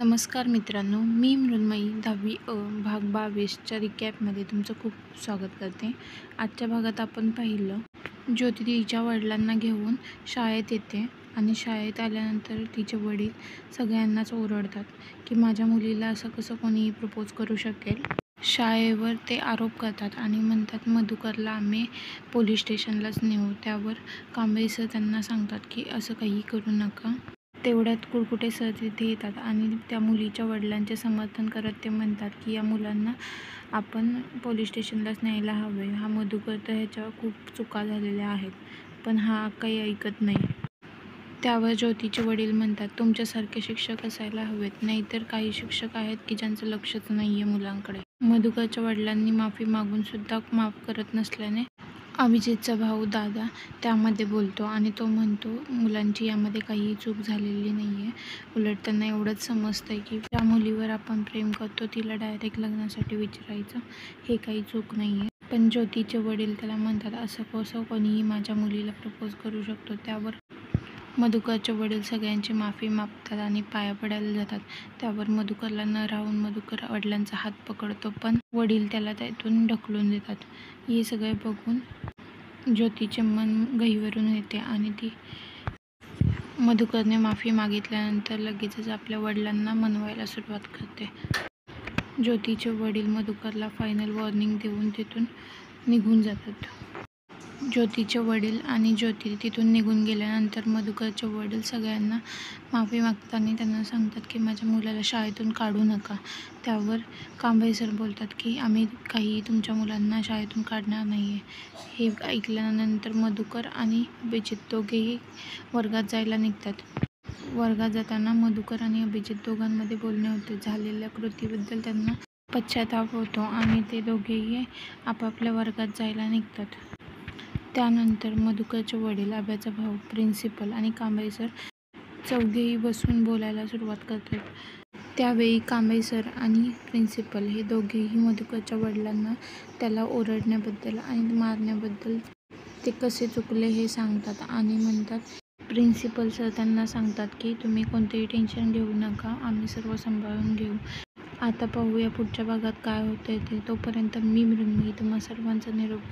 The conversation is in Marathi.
नमस्कार मित्रांनो, मी मृण्मयी 10वी अ भाग 22च्या रिकॅपमध्ये तुमचं खूप स्वागत करते. आजच्या भागात आपण पाहिलं, ज्योती तिच्या वडिलांना घेऊन शाळेत येते आणि शाळेत आल्यानंतर तिचे वडील सगळ्यांनाच ओरडतात की माझ्या मुलीला असं कसं कोणीही प्रपोज करू शकेल. शाळेवर ते आरोप करतात आणि म्हणतात मधुकरला आम्ही पोलीस स्टेशनलाच नेऊ. त्यावर कांबळे सर त्यांना सांगतात की असं काही करू नका. तेवढ्यात कुळकुटे सर तिथे येतात आणि त्या मुलीच्या वडिलांचे समर्थन करत ते म्हणतात की या मुलांना आपण पोलीस स्टेशनलाच न्यायला हवे. हा मधुकर तर ह्याच्या खूप चुका झालेल्या आहेत, पण हा काही ऐकत नाही. त्यावर ज्योतीचे वडील म्हणतात तुमच्यासारखे शिक्षक असायला हवेत, नाहीतर काही शिक्षक आहेत की ज्यांचं लक्षच नाही आहे मुलांकडे. मधुकरच्या वडिलांनी माफी मागून सुद्धा माफ करत नसल्याने अभिजितचा भाऊ दादा त्यामध्ये बोलतो आणि तो म्हणतो मुलांची यामध्ये काहीही चूक झालेली नाही आहे. उलट त्यांना एवढंच समजतं की ज्या मुलीवर आपण प्रेम करतो तिला डायरेक्ट लग्नासाठी विचारायचं, हे काही चूक नाही आहे. पण ज्योतीचे वडील त्याला म्हणतात असं कसं कोणीही माझ्या मुलीला प्रपोज करू शकतो. त्यावर मधुकरचे वडील सगळ्यांची माफी मागतात आणि पाया पडायला जातात. त्यावर मधुकरला न राहून मधुकर वडिलांचा हात पकडतो, पण वडील त्याला त्यातून ढकलून देतात. हे सगळे बघून ज्योतीचे मन गहिवरून येते आणि ती मधुकरने माफी मागितल्यानंतर लगेचच आपल्या वडिलांना मनवायला सुरुवात करते. ज्योतीचे वडील मधुकरला फायनल वॉर्निंग देऊन तिथून निघून जातात. ज्योतीचे वडील आणि ज्योती तिथून निघून गेल्यानंतर मधुकरचे वडील सगळ्यांना माफी मागतात आणि त्यांना सांगतात की माझ्या मुलाला शाळेतून काढू नका. त्यावर कांबळे सर बोलतात की आम्ही काही तुमच्या मुलांना शाळेतून काढणार नाही आहे. हे ऐकल्यानंतर मधुकर आणि अभिजित दोघेही वर्गात जायला निघतात. वर्गात जाताना मधुकर आणि अभिजित दोघांमध्ये बोलणे होते. झालेल्या कृतीबद्दल त्यांना पश्चाताप होतो आणि ते दोघेही आपापल्या वर्गात जायला निघतात. त्यानंतर मधुकरचे वडील, अभ्याचा भाऊ, प्रिन्सिपल आणि कांबळे सर चौघेही बसून बोलायला सुरुवात करतात. त्यावेळी कांबळे सर आणि प्रिन्सिपल हे दोघेही मधुकरच्या वडिलांना त्याला ओरडण्याबद्दल आणि मारण्याबद्दल ते कसे चुकले हे सांगतात आणि म्हणतात प्रिन्सिपल सर त्यांना सांगतात की तुम्ही कोणतेही टेन्शन घेऊ नका, आम्ही सर्व सांभाळून घेऊ. आता पाहूया पुढच्या भागात काय होतंय ते. तोपर्यंत मी मृण्मयी तुम्हा सर्वांचा निरोप घेते.